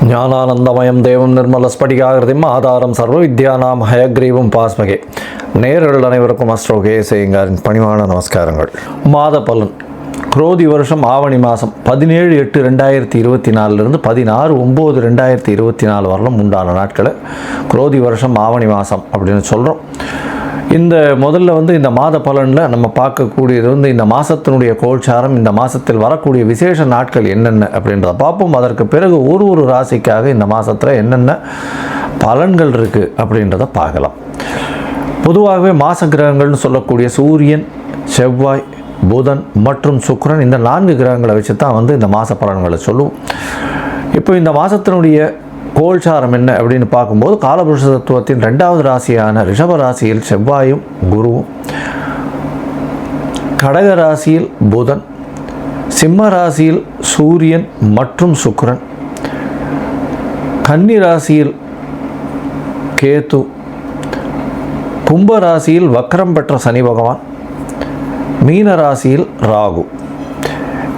ஞானானந்தமயம் தேவம் நிர்மலஸ்படிகாகிருதிம் ஆதாரம் சர்வ வித்யானாம் ஹயக்ரீவம் பாஸ்மகே. நேயர்கள் அனைவருக்கும் அஸ்ட்ரோ கேஎஸ்ஐயங்காரின் பணிவான நமஸ்காரங்கள். மாத பலன் குரோதி வருஷம் ஆவணி மாதம் 17/8/2024 16/9/2024 வரலும் உண்டான நாட்களை குரோதி வருஷம் ஆவணி மாதம் அப்படின்னு சொல்கிறோம். இந்த முதல்ல இந்த மாத பலனில் நம்ம பார்க்கக்கூடியது இந்த மாதத்தினுடைய கோல்சாரம், இந்த மாதத்தில் வரக்கூடிய விசேஷ நாட்கள் என்னென்ன அப்படின்றத பார்ப்போம். அதற்கு பிறகு ஒரு ராசிக்காக இந்த மாதத்தில் என்னென்ன பலன்கள் இருக்குது அப்படின்றத பார்க்கலாம். பொதுவாகவே மாச கிரகங்கள்னு சொல்லக்கூடிய சூரியன், செவ்வாய், புதன் மற்றும் சுக்கிரன், இந்த 4 கிரகங்களை வச்சு தான் இந்த மாத பலன்களை சொல்லுவோம். இப்போ இந்த மாதத்தினுடைய கோல்சாரம் என்ன அப்படின்னு பார்க்கும்போது, காலபுருஷ தத்துவத்தின் 2வது ராசியான ரிஷப ராசியில் செவ்வாயும் குருவும், கடக ராசியில் புதன், சிம்ம ராசியில் சூரியன் மற்றும் சுக்கிரன், கன்னி ராசியில் கேது, கும்ப ராசியில் வக்ரம் பெற்ற சனி பகவான், மீன ராசியில் ராகு.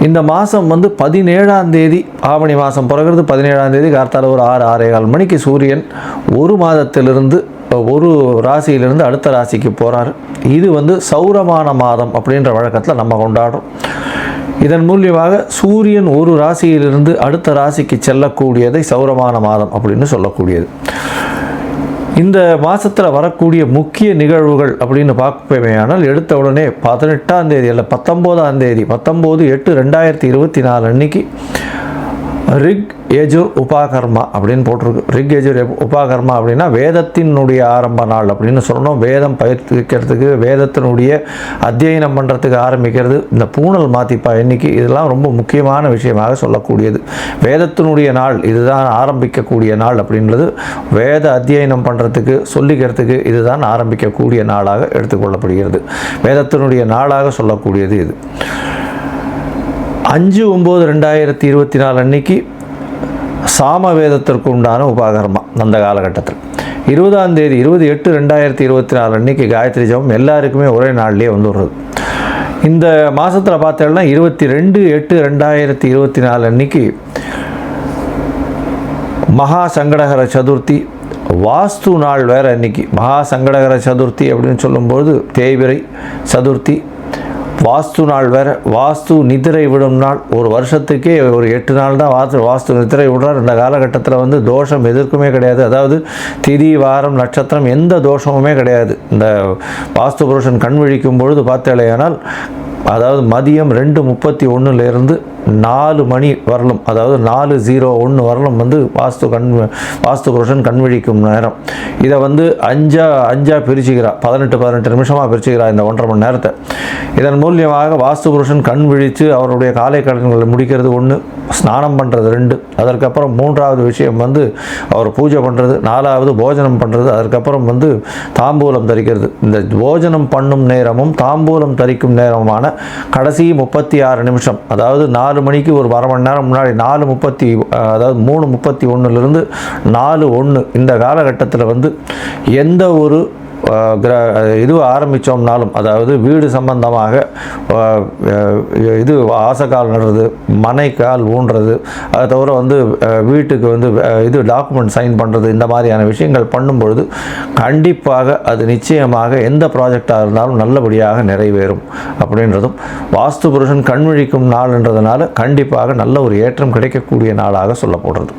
இந்த மாதம் 17ஆம் தேதி ஆவணி மாதம் பிறகுறது 17ஆம் தேதி கார்த்தால ஒரு 6-6:15 மணிக்கு சூரியன் ஒரு மாதத்திலிருந்து ஒரு ராசியிலிருந்து அடுத்த ராசிக்கு போகிறார். இது சௌரமான மாதம் அப்படின்ற வழக்கத்தில் நம்ம கொண்டாடுறோம். இதன் மூலியமாக சூரியன் ஒரு ராசியிலிருந்து அடுத்த ராசிக்கு செல்லக்கூடியதை சௌரமான மாதம் அப்படின்னு சொல்லக்கூடியது. இந்த மாதத்தில் வரக்கூடிய முக்கிய நிகழ்வுகள் அப்படின்னு பார்ப்பேமையானால், எடுத்த உடனே 18ஆம் தேதி அல்ல 19ஆம் தேதி 19/8/2024 அன்னைக்கு ரிக் யஜுர் உபாகர்மா அப்படின்னு போட்டிருக்கு. ரிக் யஜுர் உபாகர்மா அப்படின்னா வேதத்தினுடைய ஆரம்ப நாள் அப்படின்னு சொல்லணும். வேதம் பயிற்சிக்கிறதுக்கு, வேதத்தினுடைய அத்தியனம் பண்ணுறதுக்கு ஆரம்பிக்கிறது இந்த பூனல் மாத்திப்பா எண்ணிக்கை. இதெல்லாம் ரொம்ப முக்கியமான விஷயமாக சொல்லக்கூடியது. வேதத்தினுடைய நாள் இதுதான் ஆரம்பிக்கக்கூடிய நாள் அப்படின்றது, வேத அத்தியனம் பண்ணுறதுக்கு சொல்லிக்கிறதுக்கு இதுதான் ஆரம்பிக்கக்கூடிய நாளாக எடுத்துக்கொள்ளப்படுகிறது. வேதத்தினுடைய நாளாக சொல்லக்கூடியது இது. 5/9/2024 அன்னைக்கு சாம வேதத்திற்கு உண்டான உபாகர்மா. அந்த காலகட்டத்தில் 20ஆம் தேதி 20/8/2024 அன்னைக்கு காயத்ரி ஜபம் எல்லாருக்குமே ஒரே நாள்லேயே வந்துடுறது. இந்த மாதத்தில் பார்த்தோம்னா 22/8/2024 அன்னைக்கு மகா சங்கடகர சதுர்த்தி, வாஸ்து நாள் வேறு. அன்னைக்கு மகா சங்கடகர சதுர்த்தி அப்படின்னு சொல்லும்போது தேய்பிறை சதுர்த்தி, வாஸ்து நாள் வேறு. வாஸ்து நிதிரை விடும் நாள். ஒரு வருஷத்துக்கே ஒரு 8 நாள் தான் வாஸ்து நிதிரை விடுறார். இந்த காலகட்டத்தில் தோஷம் எதற்குமே கிடையாது. அதாவது திதி, வாரம், நட்சத்திரம் எந்த தோஷமுமே கிடையாது. இந்த வாஸ்து புருஷன் கண் விழிக்கும் பொழுது பார்த்தேலையானால், அதாவது மதியம் 2:31 4 மணி வரலும், அதாவது 4:01 வரலும் வாஸ்து புருஷன் கண்விழிக்கும் நேரம். இதை 5 பிரிச்சுக்கிறா, 18 நிமிஷமாக பிரிச்சுக்கிறா இந்த 1.5 மணி நேரத்தை. இதன் மூலியமாக வாஸ்து புருஷன் கண் விழித்து அவருடைய காலை கடன்களை முடிக்கிறது 1, ஸ்நானம் பண்ணுறது 2, அதற்கப்புறம் 3வது விஷயம் அவர் பூஜை பண்ணுறது, 4வது போஜனம் பண்ணுறது, அதற்கப்புறம் தாம்பூலம் தரிக்கிறது. இந்த போஜனம் பண்ணும் நேரமும் தாம்பூலம் தரிக்கும் நேரமான கடைசி 36 நிமிஷம், அதாவது 4 மணிக்கு ஒரு 1/2 மணி நேரம் முன்னாடி 3:31 4:01 இந்த காலகட்டத்தில் எந்த ஒரு இது ஆரம்பித்தோம்னாலும், அதாவது வீடு சம்பந்தமாக இது ஆசைக்கால் நடுறது, மனைக்கால் ஊன்றது, அதை தவிர வீட்டுக்கு இது டாக்குமெண்ட் சைன் பண்ணுறது, இந்த மாதிரியான விஷயங்கள் பண்ணும்பொழுது கண்டிப்பாக அது நிச்சயமாக எந்த ப்ராஜெக்டாக இருந்தாலும் நல்லபடியாக நிறைவேறும் அப்படின்றதும், வாஸ்து புருஷன் கண்விழிக்கும் நாள்ன்றதுனால கண்டிப்பாக நல்ல ஒரு ஏற்றம் கிடைக்கக்கூடிய நாளாக சொல்லப்படுறது.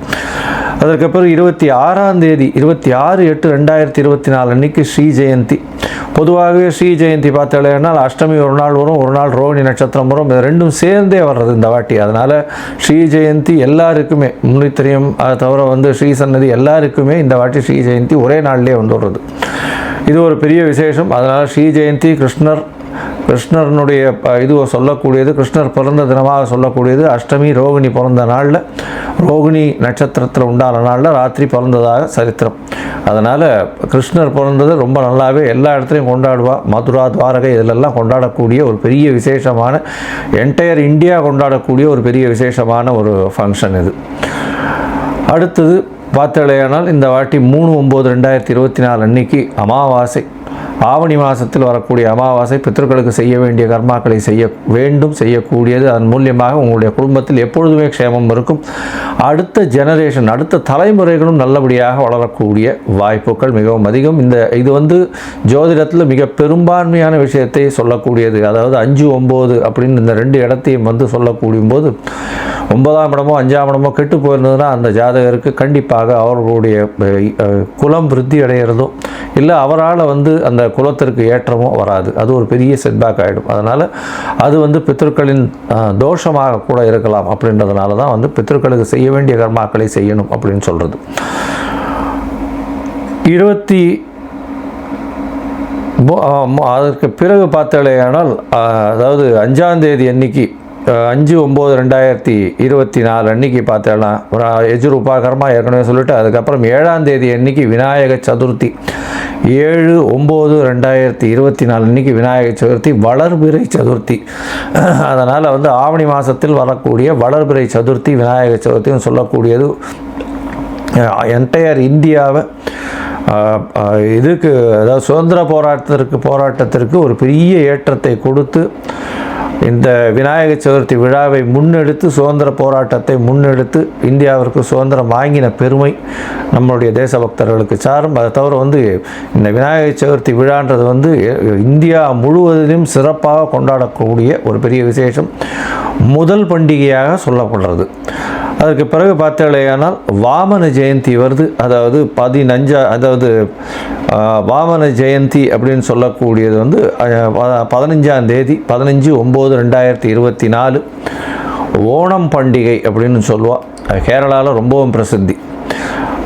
அதற்கப்புறம் 26ஆம் தேதி 26/8/2024 அன்னைக்கு ஸ்ரீ ஜெயந்தி. பொதுவாகவே ஸ்ரீ ஜெயந்தி பார்த்தாலேனா அஷ்டமி ஒரு நாள் வரும், ஒரு நாள் ரோஹிணி நட்சத்திரம் வரும். இது 2ம் சேர்ந்தே வர்றது இந்த வாட்டி. அதனால் ஸ்ரீ ஜெயந்தி எல்லாருக்குமே முன்னித்திரியம், அதை தவிர ஸ்ரீ சன்னதி எல்லாருக்குமே இந்த வாட்டி ஸ்ரீ ஜெயந்தி ஒரே நாள்லேயே வந்துடுறது. இது ஒரு பெரிய விசேஷம். அதனால் ஸ்ரீ ஜெயந்தி கிருஷ்ணனுடைய இது சொல்லக்கூடியது, கிருஷ்ணர் பிறந்த தினமாக சொல்லக்கூடியது. அஷ்டமி ரோகிணி பிறந்த நாளில், ரோகிணி நட்சத்திரத்தில் உண்டான நாளில் ராத்திரி பிறந்ததாக சரித்திரம். அதனால் கிருஷ்ணர் பிறந்தது ரொம்ப நல்லாவே எல்லா இடத்துலையும் கொண்டாடுவா. மதுரா, துவாரகை இதிலெல்லாம் கொண்டாடக்கூடிய ஒரு பெரிய விசேஷமான, என்டையர் இந்தியா கொண்டாடக்கூடிய ஒரு பெரிய விசேஷமான ஒரு ஃபங்க்ஷன் இது. அடுத்தது பார்த்தலையானால் இந்த வாட்டி 3/9/2024 அன்னைக்கு அமாவாசை. ஆவணி மாதத்தில் வரக்கூடிய அமாவாசை பித்ருக்களுக்கு செய்ய வேண்டிய கர்மாக்களை செய்யக்கூடியது. அதன் மூலியமாக உங்களுடைய குடும்பத்தில் எப்பொழுதுமே க்ஷேமம் இருக்கும். அடுத்த ஜெனரேஷன், அடுத்த தலைமுறைகளும் நல்லபடியாக வளரக்கூடிய வாய்ப்புகள் மிகவும் அதிகம். இது ஜோதிடத்தில் மிக பெரும்பான்மையான விஷயத்தை சொல்லக்கூடியது. அதாவது 5, 9 அப்படின்னு இந்த 2 இடத்தையும் சொல்லக்கூடிய போது 9ஆம் இடமோ 5ஆம் இடமோ கெட்டு போயிருந்ததுன்னா அந்த ஜாதகருக்கு கண்டிப்பாக அவர்களுடைய குலம் விருத்தி அடைகிறதோ இல்லை அவரால் அந்த குலத்திற்கு ஏற்றமோ வராது. அது ஒரு பெரிய செட்பேக் ஆகிடும். அதனால் அது பித்ருக்களின் தோஷமாக கூட இருக்கலாம். அப்படின்றதுனால தான் பித்ருக்களுக்கு செய்ய வேண்டிய கர்மாக்களை செய்யணும் அப்படின்னு சொல்கிறது. அதற்கு பிறகு பார்த்தாலேயானால், அதாவது 5ஆம் தேதி அன்னைக்கு 5/9/2024 அன்னைக்கு பார்த்தேன்னா எஜுரூபாகரமாக ஏற்கனவே சொல்லிட்டு, அதுக்கப்புறம் 7ஆம் தேதி அன்னைக்கு விநாயக சதுர்த்தி, 7/9/2024 அன்னைக்கு விநாயக சதுர்த்தி, வளர்பிறை சதுர்த்தி. அதனால் ஆவணி மாதத்தில் வரக்கூடிய வளர்பிறை சதுர்த்தி விநாயக சதுர்த்தின்னு சொல்லக்கூடியது என்டையர் இந்தியாவை இதுக்கு, அதாவது சுதந்திர போராட்டத்திற்கு ஒரு பெரிய ஏற்றத்தை கொடுத்து இந்த விநாயக சதுர்த்தி விழாவை முன்னெடுத்து சுதந்திர போராட்டத்தை முன்னெடுத்து இந்தியாவிற்கு சுதந்திரம் வாங்கின பெருமை நம்மளுடைய தேசபக்தர்களுக்கு சாரும். அதை தவிர இந்த விநாயக சதுர்த்தி விழான்றது இந்தியா முழுவதிலும் சிறப்பாக கொண்டாடக்கூடிய ஒரு பெரிய விசேஷம், முதல் பண்டிகையாக சொல்லப்படுறது. அதற்கு பிறகு பார்த்தாலேயானால் வாமன ஜெயந்தி வருது. அதாவது 15 வாமன ஜெயந்தி அப்படின்னு சொல்லக்கூடியது 15ஆம் தேதி 15/9/2024 ஓணம் பண்டிகை அப்படின்னு சொல்லுவாள். கேரளாவில் ரொம்பவும் பிரசித்தி.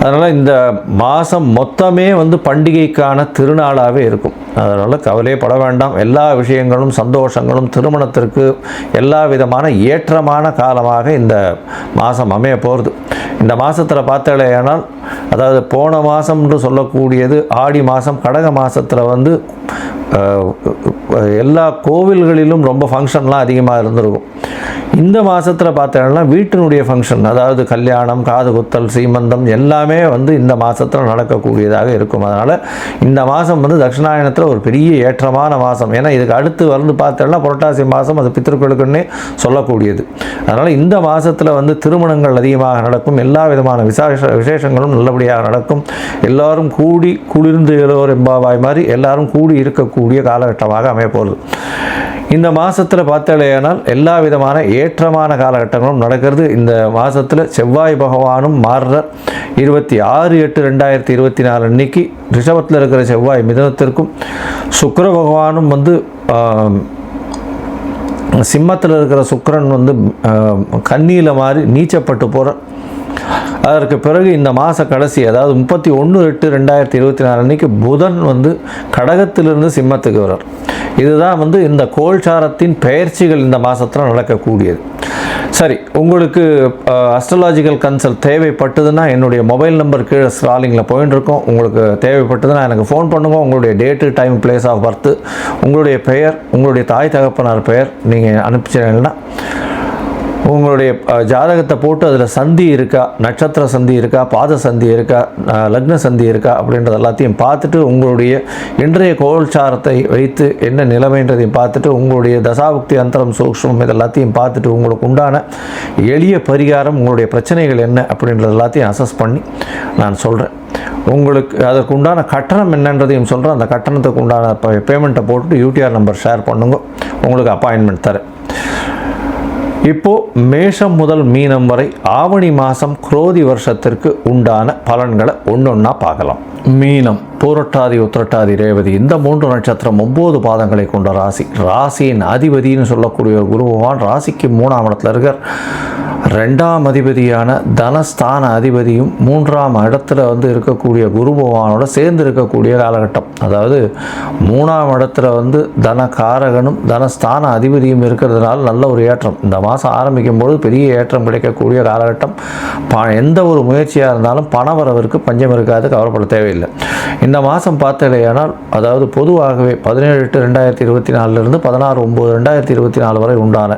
அதனால் இந்த மாதம் மொத்தமே பண்டிகைக்கான திருநாளாகவே இருக்கும். அதனால் கவலையே பட வேண்டாம். எல்லா விஷயங்களும் சந்தோஷங்களும் திருமணத்திற்கு எல்லா விதமான ஏற்றமான காலமாக இந்த மாதம் அமைய போகிறது. இந்த மாதத்தில் பார்த்தாலேயானால், அதாவது போன மாதம்னு சொல்லக்கூடியது ஆடி மாதம், கடக மாதத்தில் எல்லா கோவில்களிலும் ரொம்ப ஃபங்க்ஷன்லாம் அதிகமாக இருந்திருக்கும். இந்த மாதத்தில் பார்த்தோன்னா வீட்டினுடைய ஃபங்க்ஷன், அதாவது கல்யாணம், காது குத்தல், சீமந்தம் எல்லாமே இந்த மாதத்தில் நடக்கக்கூடியதாக இருக்கும். அதனால் இந்த மாதம் தட்சிணாயனத்தில் ஒரு பெரிய ஏற்றமான மாதம். ஏன்னா இதுக்கு அடுத்து பார்த்தோன்னா புரட்டாசி மாதம், அது பித்ருக்களுக்குன்னே சொல்லக்கூடியது. அதனால் இந்த மாதத்தில் திருமணங்கள் அதிகமாக நடக்கும். எல்லா விதமான விசேஷங்களும் நல்லபடியாக நடக்கும். எல்லோரும் கூடி குளிர்ந்து எல்லோரும் எம்பாவாய் மாதிரி எல்லாரும் கூடி இருக்கக்கூடிய காலகட்டமாக அமையப்போகுது. இந்த மாதத்தில் பார்த்தாலேயானால் எல்லா விதமான ஏற்றமான காலகட்டங்களும் நடக்கிறது. இந்த மாதத்தில் செவ்வாய் பகவானும் மாறுற 26/8/2024 அன்னைக்கு ரிஷபத்தில் இருக்கிற செவ்வாய் மிதுனத்திற்கும், சுக்கிர பகவானும் சிம்மத்தில் இருக்கிற சுக்கிரன் கன்னியில் மாறி நீச்சப்பட்டு போகிற. அதற்கு பிறகு இந்த மாத கடைசி, அதாவது 31/8/2024 அன்னைக்கு புதன் கடகத்திலிருந்து சிம்மத்துக்கு வர்றார். இதுதான் இந்த கோல்சாரத்தின் பெயர்ச்சிகள் இந்த மாதத்தில் நடக்கக்கூடியது. சரி, உங்களுக்கு அஸ்ட்ராலாஜிக்கல் கன்சல்ட் தேவைப்பட்டதுன்னா என்னுடைய மொபைல் நம்பர் கீழே ஸ்க்ராலிங்கில் போயின்னு இருக்கோம். உங்களுக்கு தேவைப்பட்டதுன்னா எனக்கு ஃபோன் பண்ணுங்க. உங்களுடைய date, time, place of birth, உங்களுடைய பெயர், உங்களுடைய தாய் தகப்பனார் பெயர் நீங்கள் அனுப்பிச்சிங்கன்னா உங்களுடைய ஜாதகத்தை போட்டு அதில் சந்தி இருக்கா, நட்சத்திர சந்தி இருக்கா, பாத சந்தி இருக்கா, லக்ன சந்தி இருக்கா அப்படின்றது எல்லாத்தையும் பார்த்துட்டு, உங்களுடைய இன்றைய கோல்சாரத்தை வைத்து என்ன நிலைமைன்றதையும் பார்த்துட்டு, உங்களுடைய தசாபுக்தி அந்தரம் சூக்ஷ்மம் இதெல்லாத்தையும் பார்த்துட்டு உங்களுக்கு உண்டான எளிய பரிகாரம், உங்களுடைய பிரச்சனைகள் என்ன அப்படின்றது எல்லாத்தையும் அசஸ் பண்ணி நான் சொல்கிறேன். உங்களுக்கு அதற்கு உண்டான கட்டணம் என்னன்றதையும் சொல்கிறேன். அந்த கட்டணத்துக்கு உண்டான பேமெண்ட்டை போட்டுட்டு யூடிஆர் நம்பர் ஷேர் பண்ணுங்க, உங்களுக்கு அப்பாயின்மெண்ட் தரேன். இப்போது மேஷம் முதல் மீனம் வரை ஆவணி மாதம் குரோதி வருஷத்திற்கு உண்டான பலன்களை ஒன்றொன்னா பார்க்கலாம். மீனம், பூரட்டாதி, உத்திரட்டாதி, ரேவதி இந்த 3 நட்சத்திரம் 9 பாதங்களை கொண்ட ராசி. ராசியின் அதிபதினு சொல்லக்கூடிய குரு பகவான் ராசிக்கு 3ஆம் இடத்துல இருக்கார். 2ஆம் அதிபதியான தனஸ்தான அதிபதியும் 3ஆம் இடத்துல இருக்கக்கூடிய குரு பகவானோட சேர்ந்து இருக்கக்கூடிய காலகட்டம். அதாவது 3ஆம் இடத்துல தனகாரகனும் தனஸ்தான அதிபதியும் இருக்கிறதுனால நல்ல ஒரு ஏற்றம். இந்த மாதம் ஆரம்பிக்கும் பொழுது பெரிய ஏற்றம் கிடைக்கக்கூடிய காலகட்டம். எந்த ஒரு முயற்சியாக இருந்தாலும் பண வரவிற்கு பஞ்சம் இருக்காது, கவலைப்பட தேவையில்லை. இந்த மாதம் பார்த்தலையானால், அதாவது பொதுவாகவே 17/8/2024 16/9/2024 வரை உண்டான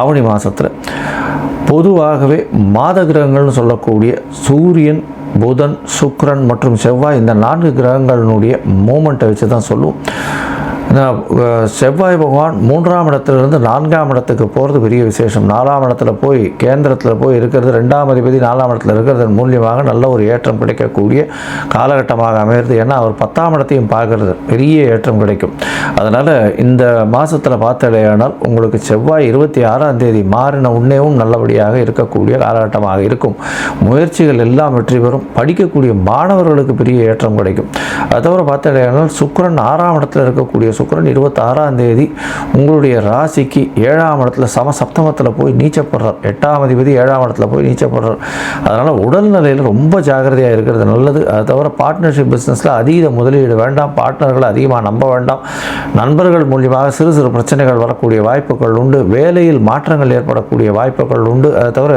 ஆவணி மாதத்தில் பொதுவாகவே மாத கிரகங்கள்னு சொல்லக்கூடிய சூரியன், புதன், சுக்கிரன் மற்றும் செவ்வாய் இந்த 4 கிரகங்களினுடைய மூமெண்ட்டை வச்சு தான் சொல்லுவோம். செவ்வாய் பகவான் 3ஆம் இடத்திலிருந்து 4ஆம் இடத்துக்கு போகிறது பெரிய விசேஷம். 4ஆம் இடத்துல போய் கேந்திரத்தில் போய் இருக்கிறது, 2ஆம் அதிபதி 4ஆம் இடத்துல இருக்கிறதன் மூலியமாக நல்ல ஒரு ஏற்றம் கிடைக்கக்கூடிய காலகட்டமாக அமைகிறது. ஏன்னா அவர் 10ஆம் இடத்தையும் பார்க்கறது, பெரிய ஏற்றம் கிடைக்கும். அதனால் இந்த மாதத்தில் பார்த்தடையானால் உங்களுக்கு செவ்வாய் 26ஆம் தேதி மாறின உடனேவும் நல்லபடியாக இருக்கக்கூடிய காலகட்டமாக இருக்கும். முயற்சிகள் எல்லாம் வெற்றி பெறும். படிக்கக்கூடிய மாணவர்களுக்கு பெரிய ஏற்றம் கிடைக்கும். அதை தவிர பார்த்தடையானால் சுக்கிரன் 6ஆம் இடத்துல இருக்கக்கூடிய சுக்கிரன் 26ஆம் தேதி உங்களுடைய ராசிக்கு 7ஆம் இடத்துல சப்தமத்தில் போய் நீச்சப்படுறார். 8ஆம் அதிபதி 7ஆம் இடத்துல போய் நீச்சப்படுறார். அதனால் உடல்நிலையில் ரொம்ப ஜாக்கிரதையாக இருக்கிறது நல்லது. அதை தவிர பார்ட்னர்ஷிப் பிஸ்னஸில் அதீத முதலீடு வேண்டாம். பார்ட்னர்களை அதிகமாக நம்ப வேண்டாம். நண்பர்கள் மூலியமாக சிறு சிறு பிரச்சனைகள் வரக்கூடிய வாய்ப்புகள் உண்டு. வேலையில் மாற்றங்கள் ஏற்படக்கூடிய வாய்ப்புகள் உண்டு. அதை தவிர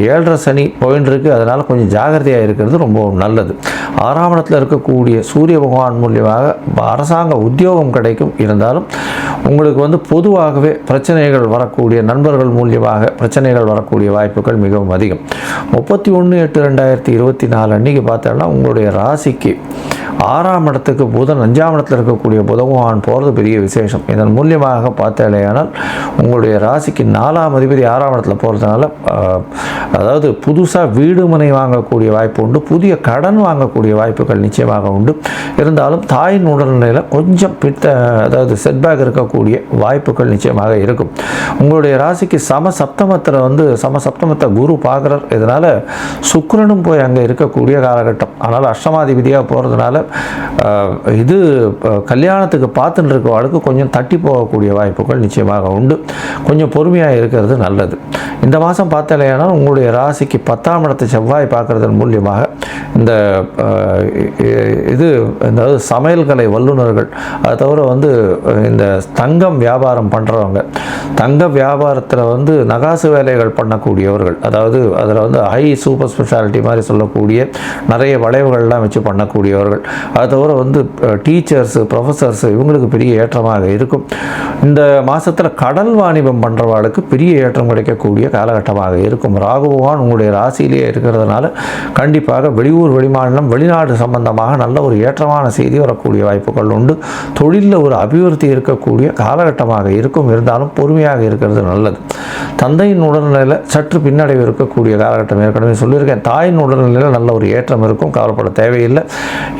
7.5 சனி போயின்னு இருக்கு. அதனால் கொஞ்சம் ஜாக்கிரதையாக இருக்கிறது ரொம்ப நல்லது. 6ஆம் இடத்துல இருக்கக்கூடிய சூரிய பகவான் மூலியமாக அரசாங்க உத்தியோகம் கிடைக்கும். இருந்தாலும் உங்களுக்கு பொதுவாகவே பிரச்சனைகள் வரக்கூடிய நண்பர்கள் மூலியமாக பிரச்சனைகள் வரக்கூடிய வாய்ப்புகள் மிகவும் அதிகம். 31/8/2024 அன்றைக்கி பார்த்தோன்னா உங்களுடைய ராசிக்கு 6ஆம் இடத்துக்கு புதன், 5ஆம் இடத்தில் இருக்கக்கூடிய புத பகவான் போகிறது பெரிய விசேஷம். இதன் மூலியமாக பார்த்தாலேயானால் உங்களுடைய ராசிக்கு 4ஆம் அதிபதி 6ஆம் இடத்துல போகிறதுனால அதாவது புதுசாக வீடு மனை வாங்கக்கூடிய வாய்ப்பு உண்டு. புதிய கடன் வாங்கக்கூடிய வாய்ப்புகள் நிச்சயமாக உண்டு. இருந்தாலும் தாயின் உடல்நிலையில் கொஞ்சம் அதாவது செட்பேக் இருக்கக்கூடிய வாய்ப்புகள் நிச்சயமாக இருக்கும். உங்களுடைய ராசிக்கு சமசப்தமத்தை குரு பார்க்குறார். இதனால் சுக்கிரனும் போய் அங்கே இருக்கக்கூடிய காலகட்டம். ஆனால் அஷ்டமாதிபதியாக போகிறதுனால இது கல்யாணத்துக்கு பார்த்துட்டு இருக்கவளுக்கு கொஞ்சம் தட்டி போகக்கூடிய வாய்ப்புகள் நிச்சயமாக உண்டு. கொஞ்சம் பொறுமையாக இருக்கிறது நல்லது. இந்த மாதம் பார்த்தாலேயானால் உங்களுடைய ராசிக்கு 10ஆம் இடத்தை செவ்வாய் பார்க்குறதன் மூலியமாக இந்த அதாவது சமையல் கலை வல்லுநர்கள், அதை தவிர இந்த தங்கம் வியாபாரம் பண்ணுறவங்க, தங்க வியாபாரத்தில் நகாசு வேலைகள் பண்ணக்கூடியவர்கள், அதாவது அதில் ஹை சூப்பர் ஸ்பெஷாலிட்டி மாதிரி சொல்லக்கூடிய நிறைய வளைவுகள்லாம் வச்சு பண்ணக்கூடியவர்கள், அதை தவிர டீச்சர்ஸு, ப்ரொஃபஸர்ஸு இவங்களுக்கு பெரிய ஏற்றமாக இருக்கும். இந்த மாதத்தில் கடல் வாணிபம் பண்ணுறவர்களுக்கு பெரிய ஏற்றம் கிடைக்கக்கூடிய காலகட்டமாக இருக்கும். ராகு பகவான் உங்களுடைய ராசியிலேயே இருக்கிறதுனால கண்டிப்பாக வெளியூர், வெளிமாநிலம், வெளிநாடு சம்பந்தமாக நல்ல ஒரு ஏற்றமான செய்தி வரக்கூடிய வாய்ப்புகள் உண்டு. தொழிலில் ஒரு அபிவிருத்தி இருக்கக்கூடிய காலகட்டமாக இருக்கும். இருந்தாலும் பொறுமையாக இருக்கிறது நல்லது. தந்தையின் உடல்நிலையில் சற்று பின்னடைவு இருக்கக்கூடிய காலகட்டம் ஏற்கனவே சொல்லியிருக்கேன். தாயின் உடல்நிலையில் நல்ல ஒரு ஏற்றம் இருக்கும், கவலைப்பட தேவையில்லை.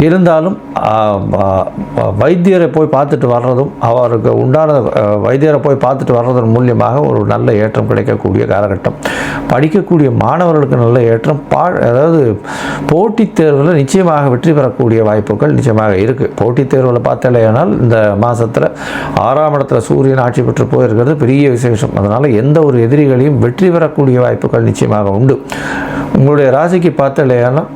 இருந்தாலும் வைத்தியரை போய் பார்த்துட்டு வர்றதும், அவருக்கு உண்டான வைத்தியரை போய் பார்த்துட்டு வர்றதன் மூலியமாக ஒரு நல்ல ஏற்றம் கிடைக்கக்கூடிய காலகட்டம். படிக்கக்கூடிய மாணவர்களுக்கு நல்ல ஏற்றம். அதாவது போட்டித் தேர்வில் நிச்சயமாக வெற்றி பெறக்கூடிய வாய்ப்புகள் நிச்சயமாக இருக்குது. போட்டித் தேர்வில் பார்த்தாலேயானால் இந்த மாதத்தில் 6ஆம் இடத்துல சூரியன் ஆட்சி பெற்று போயிருக்கிறது பெரிய விசேஷம். அதனால் எந்த ஒரு எதிரிகளையும் வெற்றி பெறக்கூடிய வாய்ப்புகள் நிச்சயமாக உண்டு. உங்களுடைய ராசிக்கு பார்த்தாலேயானால்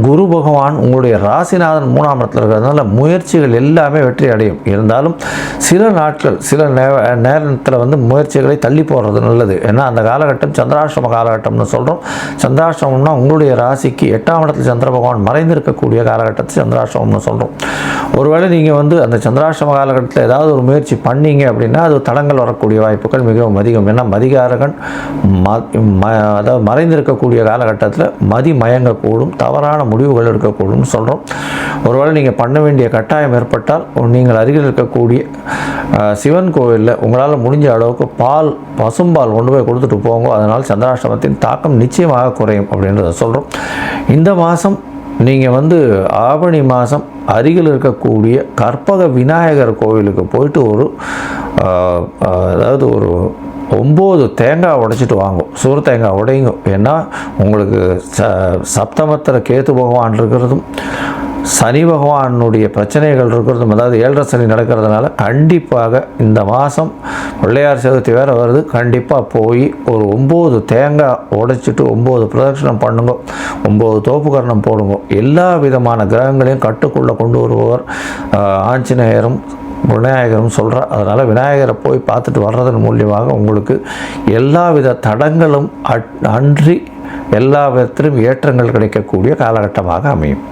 குரு பகவான் உங்களுடைய ராசிநாதன் 3ஆம் இடத்துல இருக்கிறதுனால முயற்சிகள் எல்லாமே வெற்றி அடையும். இருந்தாலும் சில நாட்கள், சில நேரத்தில் முயற்சிகளை தள்ளி போடுறது நல்லது. ஏன்னா அந்த காலகட்டம் சந்திராஷ்டம காலகட்டம்னு சொல்கிறோம். சந்திராஷ்டமம்னா உங்களுடைய ராசிக்கு 8ஆம் இடத்துல சந்திர பகவான் மறைந்திருக்கக்கூடிய காலகட்டத்தை சந்திராஷ்டமம்னு சொல்கிறோம். ஒருவேளை நீங்கள் அந்த சந்திராஷ்டம காலகட்டத்தில் ஏதாவது ஒரு முயற்சி பண்ணீங்க அப்படின்னா அது தடங்கள் வரக்கூடிய வாய்ப்புகள் மிகவும் அதிகம். ஏன்னா மதிகாரகன் அதாவது மறைந்திருக்கக்கூடிய காலகட்டத்தில் மதி மயங்கக்கூடும், தவறான முடிவுகள் எடுக்கக்கூடும் சொல்கிறோம். ஒருவேளை நீங்கள் பண்ண வேண்டிய கட்டாயம் ஏற்பட்டால் நீங்கள் அருகில் இருக்கக்கூடிய சிவன் கோவிலில் உங்களால் முடிஞ்ச அளவுக்கு பசும்பால் கொண்டு போய் கொடுத்துட்டு போங்க. அதனால் சந்திராஷ்டமத்தின் தாக்கம் நிச்சயமாக குறையும் அப்படின்றத சொல்கிறோம். இந்த மாதம் நீங்கள் ஆவணி மாதம் அருகில் இருக்கக்கூடிய கற்பக விநாயகர் கோவிலுக்கு போயிட்டு அதாவது ஒரு 9 தேங்காய் உடைச்சிட்டு வாங்கும். சூறு தேங்காய் உடைங்க. ஏன்னா உங்களுக்கு சப்தமத்தில் கேத்து பகவான் இருக்கிறதும் சனி பகவானுடைய பிரச்சனைகள் இருக்கிறதும், அதாவது 7.5 சனி நடக்கிறதுனால கண்டிப்பாக இந்த மாதம் பிள்ளையார் சதுர்த்தி வேறு வருது. கண்டிப்பாக போய் ஒரு 9 தேங்காய் உடைச்சிட்டு 9 பிரதட்சணம் பண்ணுங்க, 9 தோப்புக்கரணம் போடுங்க. எல்லா விதமான கிரகங்களையும் கட்டுக்குள்ளே கொண்டு வருபவர் ஆஞ்சநேயரும் விநாயகரும் சொல்கிறார். அதனால் விநாயகரை போய் பார்த்துட்டு வர்றதன் மூலியமாக உங்களுக்கு எல்லா வித தடங்களும் அன்றி எல்லா விதத்திலும் ஏற்றங்கள் கிடைக்கக்கூடிய காலகட்டமாக அமையும்.